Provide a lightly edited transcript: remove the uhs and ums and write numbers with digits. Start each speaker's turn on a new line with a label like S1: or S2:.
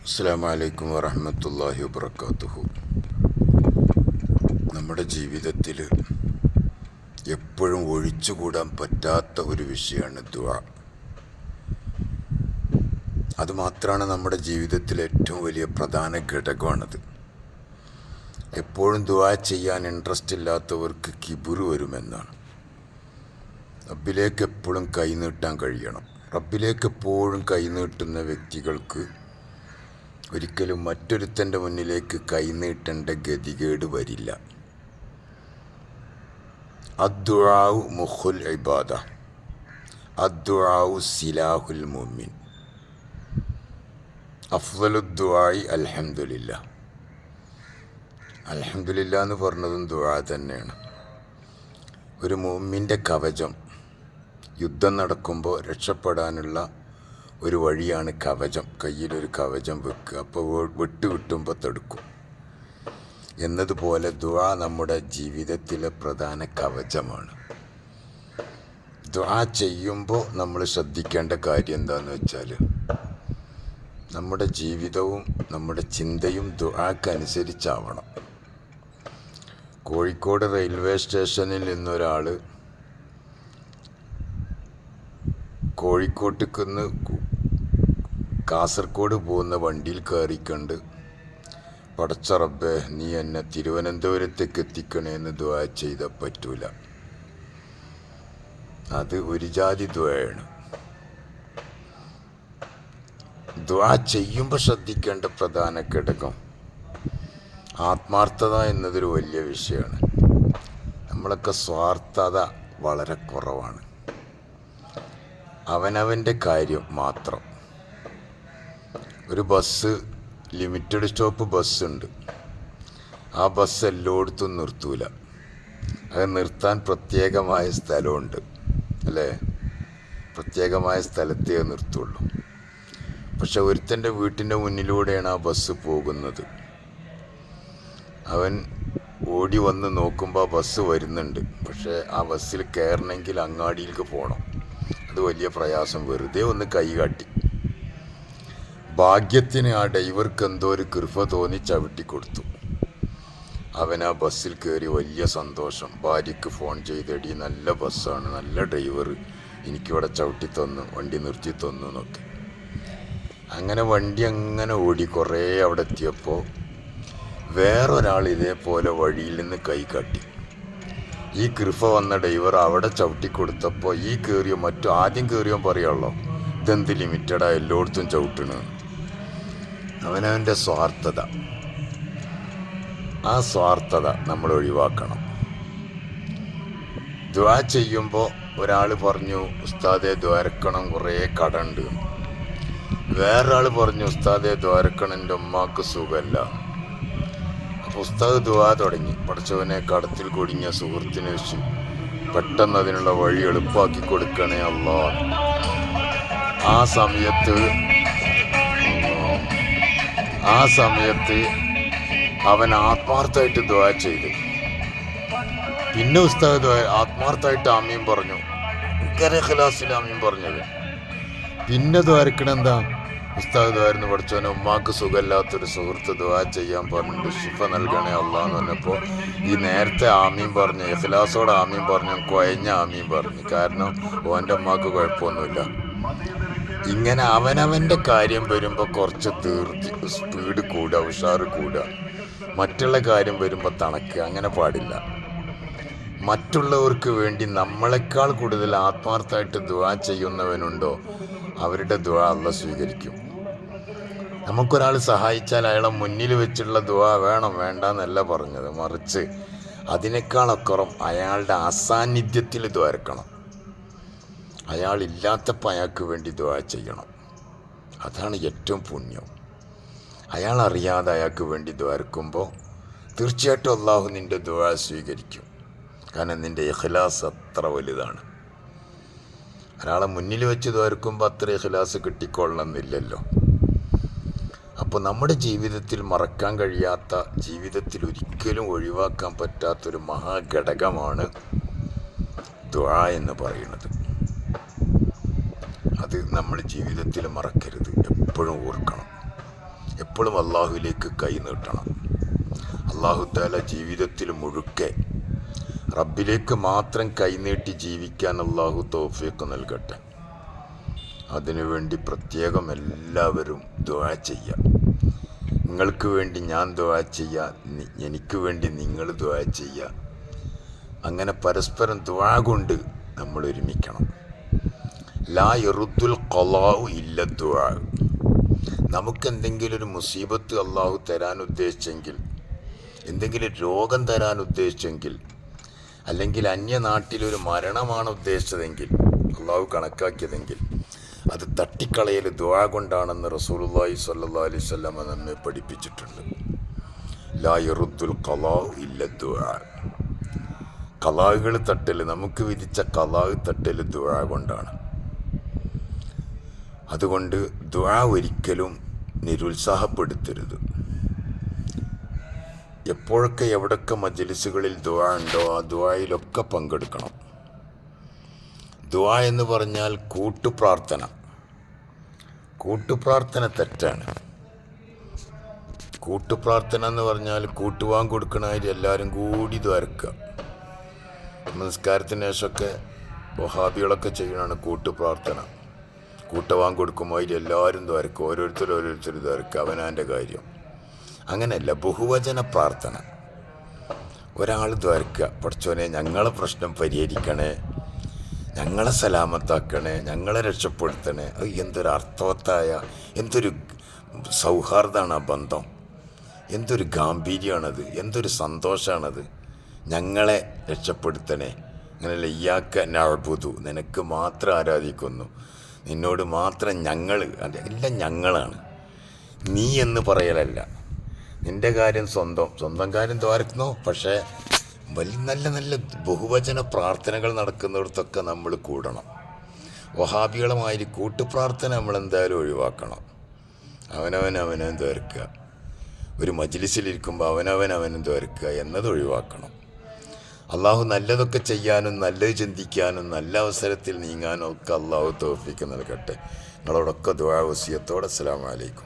S1: അസ്സലാമു അലൈക്കും വറഹ്മത്തുള്ളാഹി വബറകാതുഹു. നമ്മുടെ ജീവിതത്തിൽ എപ്പോഴും ഒഴിച്ചുകൂടാൻ പറ്റാത്ത ഒരു വിഷയമാണ് ദുആ. അതുമാത്രമാണ് നമ്മുടെ ജീവിതത്തിലെ ഏറ്റവും വലിയ പ്രധാന ഘടകമാണത്. എപ്പോഴും ദുആ ചെയ്യാൻ ഇൻട്രസ്റ്റ് ഇല്ലാത്തവർക്ക് കിബുറ് വരുമെന്നാണ്. റബ്ബിലേക്ക് എപ്പോഴും കൈനീട്ടാൻ കഴിയണം. റബ്ബിലേക്ക് എപ്പോഴും കൈനീട്ടുന്ന വ്യക്തികൾക്ക് ഒരിക്കലും മറ്റൊരുത്തൻ്റെ മുന്നിലേക്ക് കൈനീട്ടേണ്ട ഗതികേട് വരില്ല. അദ്ദുആഉ മുഖുൽ ഇബാദ, അദ്ദുആഉ സിലാഹുൽ മുഅ്മിൻ, അഫ്ളലുദ്ദുആഇ അൽഹംദുലില്ലാ. അൽഹംദുലില്ലാ എന്ന് പറഞ്ഞതും ദുആ തന്നെയാണ്. ഒരു മുഅ്മിൻ്റെ കവചം. യുദ്ധം നടക്കുമ്പോൾ രക്ഷപ്പെടാനുള്ള ഒരു വഴിയാണ് കവചം. കയ്യിലൊരു കവചം വെക്കുക, അപ്പോൾ വിട്ടുകിട്ടുമ്പോൾ തടുക്കും എന്നതുപോലെ ദുആ നമ്മുടെ ജീവിതത്തിലെ പ്രധാന കവചമാണ്. ദുആ ചെയ്യുമ്പോൾ നമ്മൾ ശ്രദ്ധിക്കേണ്ട കാര്യം എന്താണെന്ന് വെച്ചാൽ, നമ്മുടെ ജീവിതവും നമ്മുടെ ചിന്തയും ദുആക്കനുസരിച്ചാവണം. കോഴിക്കോട് റെയിൽവേ സ്റ്റേഷനിൽ നിന്നൊരാൾ കോഴിക്കോട്ടേക്ക് നിന്ന് കാസർഗോഡ് പോകുന്ന വണ്ടിയിൽ കയറിക്കണ്ട്, പടച്ച റബ്ബേ നീ എന്നെ തിരുവനന്തപുരത്തേക്ക് എത്തിക്കണേന്ന് ദുആ ചെയ്താൽ പറ്റൂല. അത് ഒരു ജാതി ദുആയാണ്. ദുആ ചെയ്യുമ്പോൾ ശ്രദ്ധിക്കേണ്ട പ്രധാന ഘടകം ആത്മാർത്ഥത എന്നതൊരു വലിയ വിഷയമാണ്. നമ്മളൊക്കെ സ്വാർത്ഥത വളരെ കുറവാണ്. അവനവൻ്റെ കാര്യം മാത്രം. ഒരു ബസ്, ലിമിറ്റഡ് സ്റ്റോപ്പ് ബസ്സുണ്ട്. ആ ബസ് എല്ലായിടത്തും നിർത്തൂല. അത് നിർത്താൻ പ്രത്യേകമായ സ്ഥലമുണ്ട്, അല്ലേ? പ്രത്യേകമായ സ്ഥലത്തേ നിർത്തുള്ളൂ. പക്ഷെ ഒരുത്തൻ്റെ വീട്ടിൻ്റെ മുന്നിലൂടെയാണ് ആ ബസ് പോകുന്നത്. അവൻ ഓടി വന്ന് നോക്കുമ്പോൾ ആ ബസ് വരുന്നുണ്ട്. പക്ഷേ ആ ബസ്സിൽ കയറണമെങ്കിൽ അങ്ങാടിയിലേക്ക് പോകണം. അത് വലിയ പ്രയാസം. വെറുതെ ഒന്ന് കൈ കാട്ടി. ഭാഗ്യത്തിന് ആ ഡ്രൈവർക്ക് എന്തോ ഒരു കൃപ തോന്നി ചവിട്ടിക്കൊടുത്തു. അവൻ ആ ബസ്സിൽ കയറി. വലിയ സന്തോഷം. ഭാര്യയ്ക്ക് ഫോൺ ചെയ്തെടി, നല്ല ബസ്സാണ്, നല്ല ഡ്രൈവർ, എനിക്കിവിടെ ചവിട്ടി തന്നു, വണ്ടി നിർത്തി തന്നു എന്നൊക്കെ. അങ്ങനെ വണ്ടി അങ്ങനെ ഓടി കുറേ അവിടെ എത്തിയപ്പോൾ വേറൊരാൾ ഇതേപോലെ വഴിയിൽ നിന്ന് കൈ കാട്ടി. ഈ കൃപ വന്ന ഡ്രൈവർ അവിടെ ചവിട്ടിക്കൊടുത്തപ്പോൾ ഈ കയറിയോ ആദ്യം കയറിയോ പറയുള്ളൂ, ഇതെന്ത് ലിമിറ്റഡാ എല്ലായിടത്തും ചവിട്ടണ്. അവനവൻ്റെ സ്വാർത്ഥത. ആ സ്വാർത്ഥത നമ്മൾ ഒഴിവാക്കണം. ദുആ ചെയ്യുമ്പോൾ ഒരാൾ പറഞ്ഞു, ഉസ്താദെ ദ്വാരക്കണം, കുറേ കടമുണ്ട്. വേറൊരാൾ പറഞ്ഞു, ഉസ്താദെ ദ്വാരക്കണം, എൻ്റെ ഉമ്മാക്ക് സുഖമല്ല. അപ്പോൾ ഉസ്താദ് ദുആ തുടങ്ങി. പടച്ചവനെ, കടത്തിൽ കുടുങ്ങിയ സുഹൃത്തിനെ പെട്ടെന്ന് അതിനുള്ള വഴി എളുപ്പമാക്കി കൊടുക്കണേ അല്ലാ. ആ സമയത്ത് അവൻ ആത്മാർത്ഥമായിട്ട് ദുആ ചെയ്തു. പിന്നെ ഉസ്താദ് ആത്മാർത്ഥമായിട്ട് ആമീൻ പറഞ്ഞു. ഇഖ്ലാസിൽ ആമീൻ പറഞ്ഞത്. പിന്നെ ദ്വാരക്കണെന്താ? ഉസ്താദ് ദ്വാരുന്ന് പഠിച്ചവനെ, ഉമ്മാക്ക് സുഖമില്ലാത്തൊരു സുഹൃത്ത് ദുആ ചെയ്യാൻ പറഞ്ഞിട്ട് ശിഫ നൽകണേ അല്ലാ എന്ന് പറഞ്ഞപ്പോൾ ഈ നേരത്തെ ആമീൻ പറഞ്ഞു, ഇഖ്ലാസോടെ ആമീൻ പറഞ്ഞു, കുഴഞ്ഞ ആമീൻ പറഞ്ഞു. കാരണം ഓൻ്റെ ഉമ്മാക്ക് കുഴപ്പമൊന്നുമില്ല. ഇങ്ങനെ അവനവൻ്റെ കാര്യം വരുമ്പോൾ കുറച്ച് സ്പീഡ് കൂടുക, ഉഷാറ് കൂടുക. മറ്റുള്ള കാര്യം വരുമ്പോൾ തണക്കുക. അങ്ങനെ പാടില്ല. മറ്റുള്ളവർക്ക് വേണ്ടി നമ്മളെക്കാൾ കൂടുതൽ ആത്മാർത്ഥമായിട്ട് ദുആ ചെയ്യുന്നവനുണ്ടോ, അവരുടെ ദുആ അല്ലാഹ് സ്വീകരിക്കും. നമുക്കൊരാൾ സഹായിച്ചാൽ അയാളെ മുന്നിൽ വെച്ചുള്ള ദുആ വേണം, വേണ്ടെന്നല്ല പറഞ്ഞത്. മറിച്ച് അതിനേക്കാളൊക്കറം അയാളുടെ അസാന്നിധ്യത്തിൽ ദ്വാരക്കണം. അയാളില്ലാത്തപ്പോൾ അയാൾക്ക് വേണ്ടി ദുആ ചെയ്യണം. അതാണ് ഏറ്റവും പുണ്യം. അയാൾ അറിയാതെ അയാൾക്ക് വേണ്ടി ദ്വാരക്കുമ്പോൾ തീർച്ചയായിട്ടും അള്ളാഹു നിൻ്റെ ദുആ സ്വീകരിക്കും. കാരണം നിൻ്റെ ഇഖ്ലാസ് അത്ര വലുതാണ്. ഒരാളെ മുന്നിൽ വെച്ച് ദ്വാരക്കുമ്പോൾ അത്ര ഇഖ്ലാസ് കിട്ടിക്കൊള്ളണമെന്നില്ലല്ലോ. അപ്പോൾ നമ്മുടെ ജീവിതത്തിൽ മറക്കാൻ കഴിയാത്ത, ജീവിതത്തിൽ ഒരിക്കലും ഒഴിവാക്കാൻ പറ്റാത്തൊരു മഹാഘടകമാണ് ദുആ എന്ന് പറയുന്നത്. അത് നമ്മൾ ജീവിതത്തിൽ മറക്കരുത്, എപ്പോഴും ഓർക്കണം. എപ്പോഴും അള്ളാഹുവിലേക്ക് കൈ നീട്ടണം. അള്ളാഹു തആല ജീവിതത്തിൽ മുഴുക്കെ റബ്ബിലേക്ക് മാത്രം കൈനീട്ടി ജീവിക്കാൻ അള്ളാഹു തൗഫീഖ് നൽകട്ടെ. അതിനുവേണ്ടി പ്രത്യേകം എല്ലാവരും ദുആ ചെയ്യുക. നിങ്ങൾക്ക് വേണ്ടി ഞാൻ ദുആ ചെയ്യുക, എനിക്ക് വേണ്ടി നിങ്ങൾ ദുആ ചെയ്യുക. അങ്ങനെ പരസ്പരം ദുആ കൊണ്ട് നമ്മൾ ഒരുമിക്കണം. ലാ യറുദ്ദുൽ ഖളാഉ ഇല്ല ദുആ. നമുക്കെന്തെങ്കിലും ഒരു മുസീബത്ത് അള്ളാഹു തരാൻ ഉദ്ദേശിച്ചെങ്കിൽ, എന്തെങ്കിലും രോഗം തരാൻ ഉദ്ദേശിച്ചെങ്കിൽ, അല്ലെങ്കിൽ അന്യനാട്ടിലൊരു മരണമാണ് ഉദ്ദേശിച്ചതെങ്കിൽ, അള്ളാഹു കണക്കാക്കിയതെങ്കിൽ, അത് തട്ടിക്കളയൽ ദുആ കൊണ്ടാണെന്ന് റസൂലുള്ളാഹി സ്വല്ലല്ലാഹു അലൈഹി വസല്ലം നമ്മെ പഠിപ്പിച്ചിട്ടുണ്ട്. ലാ യറുദ്ദുൽ ഖളാഉ ഇല്ല ദുആ. ഖളാകൾ തട്ടൽ, നമുക്ക് വിധിച്ച ഖളാ തട്ടൽ ദുആ കൊണ്ടാണ്. അതുകൊണ്ട് ദുആ ഒരിക്കലും നിരുത്സാഹപ്പെടുത്തരുത്. എപ്പോഴൊക്കെ എവിടൊക്കെ മജ്‌ലിസുകളിൽ ദുആ ഉണ്ടോ ആ ദുആയിലൊക്കെ പങ്കെടുക്കണം. ദുആ എന്ന് പറഞ്ഞാൽ കൂട്ടുപ്രാർത്ഥന. കൂട്ടുപ്രാർത്ഥന തെറ്റാണ്. കൂട്ടുപ്രാർത്ഥന എന്ന് പറഞ്ഞാൽ കൂട്ടുവാൻ കൊടുക്കണമാതിരി എല്ലാവരും കൂടി ദ്വാരക്കുക. നമസ്കാരത്തിന് ശേഷമൊക്കെ വഹാബികളൊക്കെ ചെയ്യണതാണ് കൂട്ടുപ്രാർത്ഥന. കൂട്ടുവാൻ കൊടുക്കുമാതിരി എല്ലാവരും ദ്വാരക്കുക, ഓരോരുത്തർ ദ്വാരക്കുക, അവനാൻ്റെ കാര്യം. അങ്ങനെയല്ല, ബഹുവചന പ്രാർത്ഥന. ഒരാൾ ദ്വാരക്കുക, പഠിച്ചോനെ ഞങ്ങളെ പ്രശ്നം പരിഹരിക്കണേ, ഞങ്ങളെ സലാമത്താക്കണേ, ഞങ്ങളെ രക്ഷപ്പെടുത്തണേ. അത് എന്തൊരു അർത്ഥവത്തായ, എന്തൊരു സൗഹാർദ്ദമാണ് ആ ബന്ധം, എന്തൊരു ഗാംഭീര്യമാണത്, എന്തൊരു സന്തോഷമാണത്. ഞങ്ങളെ രക്ഷപ്പെടുത്തണേ. അങ്ങനെയല്ല, ഇയ്യാക്ക നഅ്ബുദു, നിനക്ക് മാത്രം ആരാധിക്കുന്നു, നിന്നോട് മാത്രം ഞങ്ങൾ, എല്ലാം ഞങ്ങളാണ്. നീ എന്ന് പറയലല്ല. നിൻ്റെ കാര്യം സ്വന്തം കാര്യം ദ്വാരക്കുന്നു. പക്ഷേ നല്ല നല്ല ബഹുവചന പ്രാർത്ഥനകൾ നടക്കുന്നിടത്തൊക്കെ നമ്മൾ കൂടണം. വഹാബികളുമായി കൂട്ടുപ്രാർത്ഥന നമ്മളെന്തായാലും ഒഴിവാക്കണം. അവനവൻ ദ്വാരക്കുക. ഒരു മജ്‌ലിസിലിരിക്കുമ്പോൾ അവനവൻ ദ്വാരക്കുക എന്നത് ഒഴിവാക്കണം. അള്ളാഹു നല്ലതൊക്കെ ചെയ്യാനും നല്ലത് ചിന്തിക്കാനും നല്ല അവസരത്തിൽ നീങ്ങാനും ഒക്കെ അള്ളാഹു തൗഫീഖ് നൽകട്ടെ. നിങ്ങളോടൊക്കെ ദുആ വസിയത്തോടെ അസ്സലാമു അലൈക്കും.